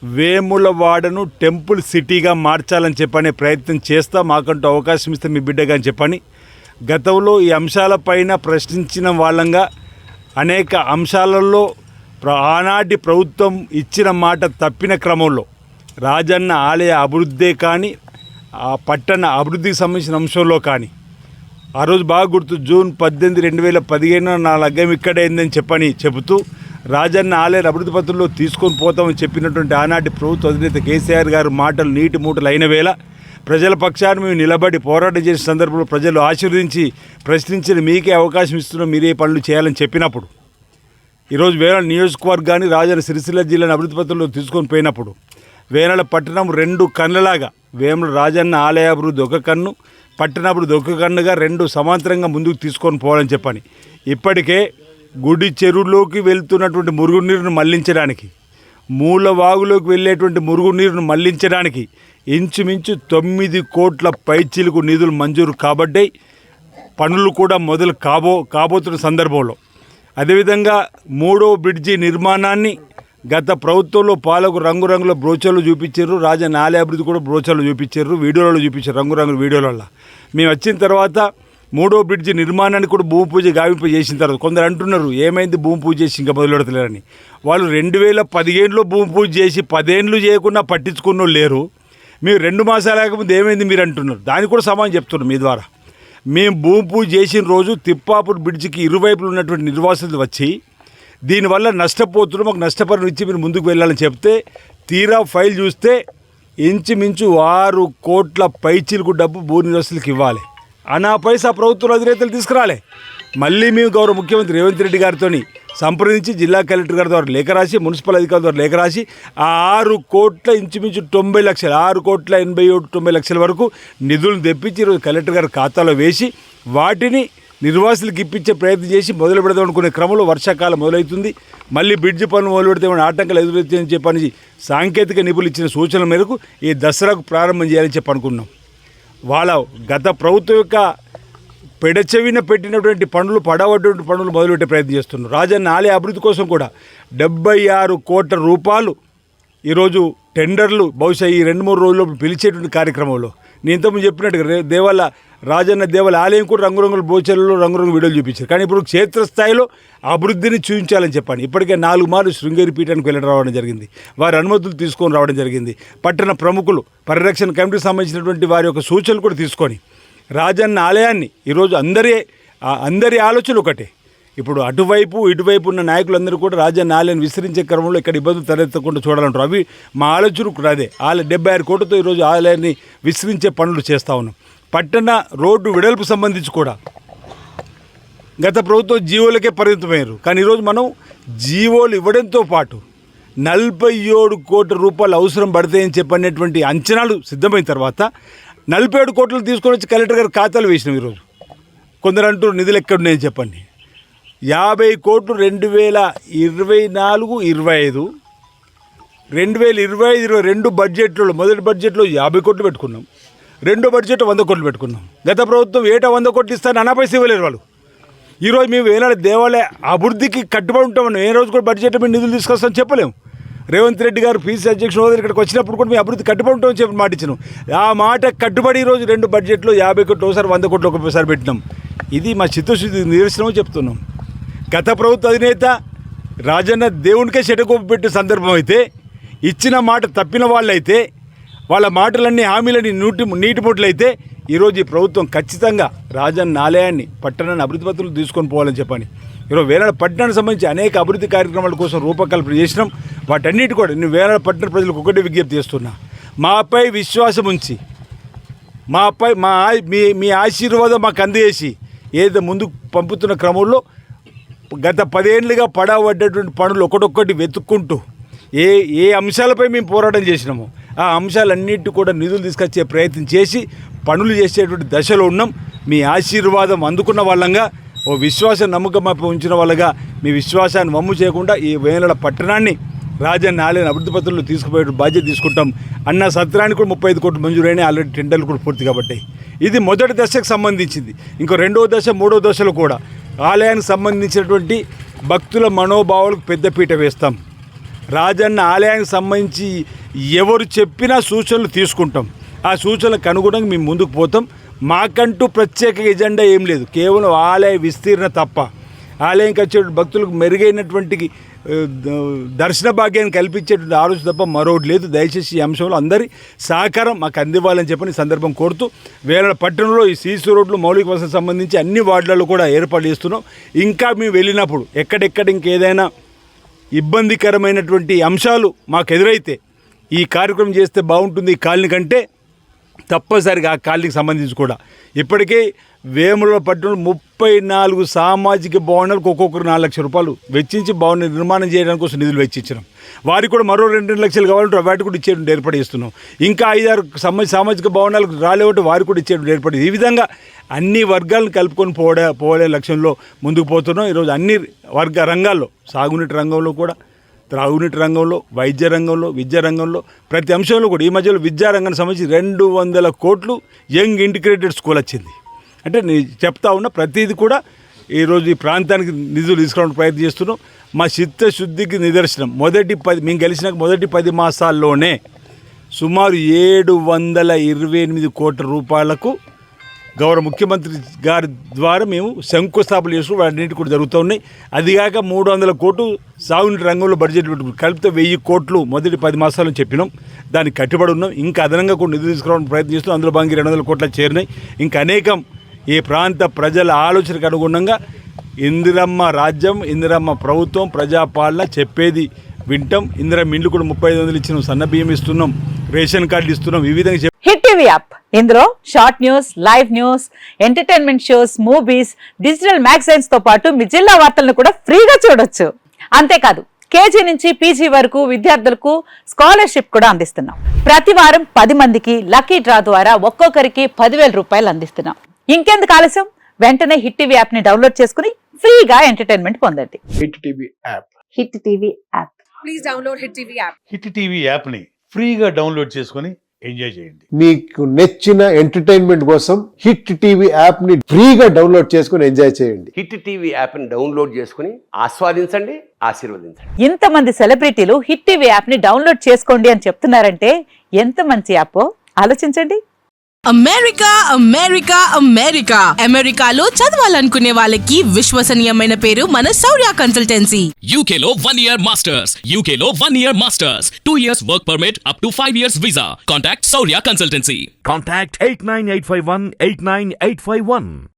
వేములవాడను temple సిటీగా మార్చాలని చెప్పనే ప్రయత్నం చేస్తా, మాకంటూ అవకాశం ఇస్తే మీ బిడ్డగా అని చెప్పని గతంలో ఈ అంశాలపైన ప్రశ్నించిన వాళ్ళంగా అనేక అంశాలలో ఆనాటి ప్రభుత్వం ఇచ్చిన మాట తప్పిన క్రమంలో రాజన్న ఆలయ అభివృద్ధే కానీ ఆ పట్టణ అభివృద్ధికి సంబంధించిన అంశంలో కానీ ఆ రోజు బాగా గుర్తు, జూన్ 18, 2015 నా లగ్గం ఇక్కడైందని చెప్పని చెబుతూ రాజన్న ఆలయ అభివృద్ధి పత్రంలో తీసుకొని పోతామని చెప్పినటువంటి ఆనాటి ప్రభుత్వ అధినేత కేసీఆర్ గారు మాటలు నీటి మూటలు అయిన వేళ ప్రజల పక్షాన్ని మేము నిలబడి పోరాటం చేసిన సందర్భంలో ప్రజలు ఆశీర్వదించి ప్రశ్నించిన మీకే అవకాశం ఇస్తున్నాం, మీరే పనులు చేయాలని చెప్పినప్పుడు ఈరోజు వేనాల నియోజకవర్గాన్ని రాజన్న సిరిసిల్ల జిల్లాని అభివృద్ధి పత్రంలో తీసుకొని పోయినప్పుడు వేనాల పట్టణం 2 కన్నులాగా వేముల రాజన్న ఆలయ అభివృద్ధి ఒక కన్ను, పట్టణాభివృద్ధి ఒక కన్నుగా 2 సమాంతరంగా ముందుకు తీసుకొని పోవాలని చెప్పని ఇప్పటికే గుడి చెరువులోకి వెళ్తున్నటువంటి మురుగునీరును మళ్లించడానికి, మూలవాగులోకి వెళ్ళేటువంటి మురుగునీరును మళ్లించడానికి ఇంచుమించు 9 కోట్ల పైచిలకు నిధులు మంజూరు కాబట్టి పనులు కూడా మొదలు కాబోతున్న సందర్భంలో అదేవిధంగా 3వ బ్రిడ్జి నిర్మాణాన్ని గత ప్రభుత్వంలో పాలకు రంగురంగుల బ్రోచర్లు చూపించారు, రాజన్న ఆలయ అభివృద్ధి కూడా బ్రోచర్లు చూపించారు, వీడియోలలో చూపించారు, రంగురంగుల వీడియోలలో. మేము వచ్చిన తర్వాత 3వ బ్రిడ్జి నిర్మాణాన్ని కూడా భూమి పూజ గావింపు చేసిన తర్వాత కొందరు అంటున్నారు ఏమైంది భూమి పూజ చేసి ఇంకా మొదలెడతలేరని. వాళ్ళు 2015లో భూమి పూజ చేసి 10 ఏళ్ళు చేయకుండా పట్టించుకున్న లేరు. మీరు 2 మాసాలు లేకపోతే ఏమైంది మీరు అంటున్నారు. దానికి కూడా సమాధానం చెప్తున్నారు మీ ద్వారా. మేము భూమి పూజ చేసిన రోజు తిప్పాపూర్ బ్రిడ్జికి ఇరువైపులు ఉన్నటువంటి నిర్వాసితులు వచ్చి దీనివల్ల నష్టపోతున్నారు, మాకు నష్టపరిహారం ఇచ్చి మీరు ముందుకు వెళ్ళాలని చెప్తే తీరా ఫైల్ చూస్తే ఇంచుమించు 6 కోట్ల పైచీలకు డబ్బు భూ నివాసులకు ఇవ్వాలి. అనా పైసా ప్రభుత్వ అధినేతలు తీసుకురాలే. మళ్ళీ మేము గౌరవ ముఖ్యమంత్రి రేవంత్ రెడ్డి గారితో సంప్రదించి జిల్లా కలెక్టర్ గారి ద్వారా లేఖ రాసి, మున్సిపల్ అధికారుల ద్వారా లేఖ రాసి ఆ 6 కోట్ల ఇంచుమించు 90 లక్షలు, 6,87,90 లక్షల వరకు నిధులను తెప్పించి ఈరోజు కలెక్టర్ గారి ఖాతాలో వేసి వాటిని నిర్వాసులకు ఇప్పించే ప్రయత్నం చేసి మొదలు పెడదాం అనుకునే క్రమంలో వర్షాకాలం మొదలవుతుంది. మళ్ళీ బ్రిడ్జి పనులు మొదలు పెడితే ఆటంకాలు ఎదురవుతాయని చెప్పని సాంకేతిక నిపుణులు ఇచ్చిన సూచనల మేరకు ఈ దసరాకు ప్రారంభం చేయాలని చెప్పి అనుకున్నాం. వాళ్ళ గత ప్రభుత్వం యొక్క పెడచెవిన పెట్టినటువంటి పనులు, పడవటువంటి పనులు మొదలుపెట్టే ప్రయత్నం చేస్తున్నారు. రాజన్న ఆలయ అభివృద్ధి కోసం కూడా 76 కోట్ల రూపాయలు ఈరోజు టెండర్లు బహుశా ఈ 2-3 రోజుల్లో పిలిచేటువంటి కార్యక్రమంలో నేను ఇంతకుముందు చెప్పినట్టుగా రాజన్న దేవాలయ ఆలయం కూడా రంగురంగుల బోచర్లలో రంగురంగుల వీడియోలు చూపించారు. కానీ ఇప్పుడు క్షేత్రస్థాయిలో అభివృద్ధిని చూపించాలని చెప్పండి. ఇప్పటికే 4 మార్లు శృంగేరి పీఠానికి వెళ్ళి రావడం జరిగింది, వారి అనుమతులు తీసుకొని రావడం జరిగింది. పట్టణ ప్రముఖులు, పరిరక్షణ కమిటీకి సంబంధించినటువంటి వారి యొక్క సూచనలు కూడా తీసుకొని రాజన్న ఆలయాన్ని ఈరోజు అందరి ఆలోచన ఒకటే. ఇప్పుడు అటువైపు ఇటువైపు ఉన్న నాయకులందరూ కూడా రాజన్న ఆలయాన్ని విస్తరించే క్రమంలో ఇక్కడ ఇబ్బందులు తలెత్తకుండా చూడాలంటారు. అవి మా ఆలోచన కూడా అదే. 76 కోట్లతో ఈరోజు ఆలయాన్ని విస్తరించే పనులు చేస్తూ ఉన్నాం. పట్టణ రోడ్డు వెడల్పు సంబంధించి కూడా గత ప్రభుత్వం జీవోలకే పరిమితమయ్యారు. కానీ ఈరోజు మనం జీవోలు ఇవ్వడంతో పాటు 47 కోట్ల రూపాయలు అవసరం పడతాయని చెప్పనేటువంటి అంచనాలు సిద్ధమైన తర్వాత 47 కోట్లు తీసుకొని వచ్చి కలెక్టర్ గారి ఖాతాలు వేసినాం. ఈరోజు కొందరు అంటారు నిధులు ఎక్కడున్నాయని చెప్పండి. 50 కోట్లు 2024-25, 2025-22 బడ్జెట్లో మొదటి బడ్జెట్లో 50 కోట్లు పెట్టుకున్నాం, రెండో బడ్జెట్ 100 కోట్లు పెట్టుకున్నాం. గత ప్రభుత్వం ఏటా 100 కోట్లు ఇస్తాను అనా పైసలు ఇవ్వలేరు వాళ్ళు. ఈరోజు మేము వేలాడ దేవాలయ అభివృద్ధికి కట్టుబడి ఉంటామని ఏ రోజు కూడా బడ్జెట్ మీద నిధులు తీసుకొస్తామని చెప్పలేము. రేవంత్ రెడ్డి గారు పీసీ అధ్యక్షుడు హోదా ఇక్కడికి వచ్చినప్పుడు కూడా మేము అభివృద్ధి కట్టుబడి ఉంటామని చెప్పి మాట ఇచ్చినాం. ఆ మాట కట్టుబడి ఈరోజు 2 బడ్జెట్లో 50 కోట్లు ఒకసారి 100 కోట్లు ఒకసారి పెట్టినాం. ఇది మా చిత్తశుద్ధి నిరసనమని చెప్తున్నాం. గత ప్రభుత్వ అధినేత రాజన్న దేవునికే చెటకోపు పెట్టే సందర్భం అయితే, ఇచ్చిన మాట తప్పిన వాళ్ళైతే, వాళ్ళ మాటలన్నీ హామీలని నీటి ముట్లయితే ఈరోజు ఈ ప్రభుత్వం ఖచ్చితంగా రాజన్న ఆలయాన్ని పట్టణాన్ని అభివృద్ధి పత్రులు తీసుకొని పోవాలని చెప్పని ఈరోజు వేలాడ పట్టణానికి సంబంధించి అనేక అభివృద్ధి కార్యక్రమాల కోసం రూపకల్పన చేసినాం. వాటన్నిటి కూడా నేను వేలాడ పట్టణ ప్రజలకు ఒకటే విజ్ఞప్తి చేస్తున్నా, మాపై విశ్వాసం ఉంచి మీ ఆశీర్వాదం మాకు అందజేసి ఏదో ముందుకు పంపుతున్న క్రమంలో గత 10 ఏళ్ళుగా పడబడ్డటువంటి పనులు ఒకటొక్కటి వెతుక్కుంటూ ఏ అంశాలపై మేము పోరాటం చేసినామో ఆ అంశాలన్నిటి కూడా నిధులు తీసుకొచ్చే ప్రయత్నం చేసి పనులు చేసేటువంటి దశలో ఉన్నాం. మీ ఆశీర్వాదం అందుకున్న వాళ్ళంగా, ఓ విశ్వాసం నమ్మకం ఉంచిన వాళ్ళగా మీ విశ్వాసాన్ని వమ్ము చేయకుండా ఈ వేలాడ పట్టణాన్ని రాజన్న ఆలయం అభివృద్ధి పత్రంలో తీసుకుపోయే బాధ్యత తీసుకుంటాం. అన్న సత్రానికి కూడా 35 కోట్లు మంజూరైన ఆల్రెడీ టెండర్లు కూడా పూర్తి కాబట్టి ఇది మొదటి దశకు సంబంధించింది. ఇంకో 2వ దశ 3వ దశలో కూడా ఆలయానికి సంబంధించినటువంటి భక్తుల మనోభావాలకు పెద్దపీట వేస్తాం. రాజన్న ఆలయానికి సంబంధించి ఎవరు చెప్పినా సూచనలు తీసుకుంటాం. ఆ సూచనలకు అనుగుణంగా మేము ముందుకు పోతాం. మాకంటూ ప్రత్యేక ఎజెండా ఏం లేదు, కేవలం ఆలయ విస్తీర్ణ తప్ప. ఆలయంకి వచ్చే భక్తులకు మెరుగైనటువంటి దర్శన భాగ్యాన్ని కల్పించేటువంటి ఆలోచన తప్ప మరొకటి లేదు. దయచేసి ఈ అంశంలో అందరి సహకారం మాకు అందివ్వాలని చెప్పని సందర్భం కోరుతూ, వేల పట్టణంలో ఈ సీసీ రోడ్లు మౌలిక వసతికి సంబంధించి అన్ని వార్డులలో కూడా ఏర్పాటు చేస్తున్నాం. ఇంకా మేము వెళ్ళినప్పుడు ఎక్కడెక్కడ ఇంకేదైనా ఇబ్బందికరమైనటువంటి అంశాలు మాకు ఎదురైతే ఈ కార్యక్రమం చేస్తే బాగుంటుంది ఈ కాలనీ కంటే, తప్పనిసరిగా ఆ కాలనీకి సంబంధించి కూడా ఇప్పటికే వేముల పట్టణంలో 34 సామాజిక భవనాలకు ఒక్కొక్కరు 4 లక్షల రూపాయలు వెచ్చించి భవన నిర్మాణం చేయడానికి కోసం నిధులు వెచ్చించినాం. వారికి కూడా మరో 2 లక్షలు కావాలంటే వాటి కూడా ఇచ్చేటువంటి ఏర్పాటు చేస్తున్నాం. ఇంకా 5-6 సామాజిక భవనాలకు రాలేవంటే వారికి కూడా ఇచ్చేటువంటి ఏర్పాటు. ఈ విధంగా అన్ని వర్గాలను కలుపుకొని పోలే లక్ష్యంలో ముందుకు పోతున్నాం. ఈరోజు అన్ని రంగాల్లో, సాగునీటి రంగంలో కూడా, త్రాగునీటి రంగంలో, వైద్య రంగంలో, విద్యా రంగంలో, ప్రతి అంశంలో కూడా. ఈ మధ్యలో విద్యారంగానికి సంబంధించి 200 కోట్లు యంగ్ ఇంటిగ్రేటెడ్ స్కూల్ వచ్చింది. అంటే నేను చెప్తా ఉన్నా ప్రతిదీ కూడా ఈరోజు ఈ ప్రాంతానికి నిధులు తీసుకోవడానికి ప్రయత్నం చేస్తున్నాం. మా చిత్తశుద్ధికి నిదర్శనం మేము గెలిచినాక మొదటి 10 మాసాల్లోనే సుమారు 728 కోట్ల రూపాయలకు గౌరవ ముఖ్యమంత్రి గారి ద్వారా మేము శంకుస్థాపన చేసుకుని వాటిన్నింటి కూడా జరుగుతూ ఉన్నాయి. అదిగాక 300 కోట్లు సాగునీటి రంగంలో బడ్జెట్ పెట్టుకుని కలిపితే 1000 కోట్లు మొదటి 10 మాసాలను చెప్పినాం. దానికి కట్టుబడి ఉన్నాం. ఇంకా అదనంగా కూడా నిధులు తీసుకోవడానికి ప్రయత్నం చేస్తున్నాం. అందులో భాగంగా 200 కోట్లు చేరినాయి. ఇంకా అనేకం ఈ ప్రాంత ప్రజల ఆలోచనకు అనుగుణంగా ఇందిరమ్మ రాజ్యం, ఇందిరమ్మ ప్రభుత్వం, ప్రజాపాలన చెప్పేది వింటాం. ఇందిరమ్మ ఇండ్లు కూడా 3500 ఇచ్చినాం, సన్న బియ్యం ఇస్తున్నాం, రేషన్ కార్డులు ఇస్తున్నాం. ఈ విధంగా హిట్ టీవీ యాప్, ఇందులో short news, live news, entertainment shows, movies, digital magazines తో పాటు మీ జిల్లా వార్తలను కూడా ఫ్రీగా చూడొచ్చు. అంతేకాదు కేజీ నుంచి పీజీ వరకు విద్యార్థులకు స్కాలర్షిప్ కూడా అందిస్తున్నాం. ప్రతి వారం 10 మందికి లక్కీ డ్రా ద్వారా ఒక్కొక్కరికి 10,000 రూపాయలు అందిస్తున్నాం. ఇంకెందుకు ఆలస్యం, వెంటనే హిట్ టీవీ యాప్ ని డౌన్లోడ్ చేసుకుని ఫ్రీగా ఎంటర్టైన్మెంట్ పొందండి. Hit TV app. Hit TV app. Please download hit TV app. Hit TV యాప్ని ఫ్రీగా డౌన్లోడ్ చేసుకొని ఎంజాయ్ చేయండి. మీకు నచ్చిన ఎంటర్టైన్మెంట్ కోసం హిట్ టీవీ యాప్ ని ఫ్రీగా డౌన్లోడ్ చేసుకొని ఎంజాయ్ చేయండి. హిట్ టీవీ యాప్ని డౌన్లోడ్ చేసుకుని ఆస్వాదించండి, ఆశీర్వదించండి. ఇంతమంది సెలబ్రిటీలు హిట్ టీవీ యాప్ ని డౌన్లోడ్ చేసుకోండి అని చెప్తున్నారంటే ఎంత మంచి యాప్ ఆలోచించండి. అమెరికా అమెరికా అమెరికా అమెరికాలో చదవాలనుకునే వాళ్ళకి విశ్వసనీయమైన పేరు మన శౌర్య కన్సల్టెన్సీ. UK లో 1 year masters, UK లో 1 year masters, 2 years work permit up to 5 years visa. Contact Saurya Consultancy. Contact 89851 89851.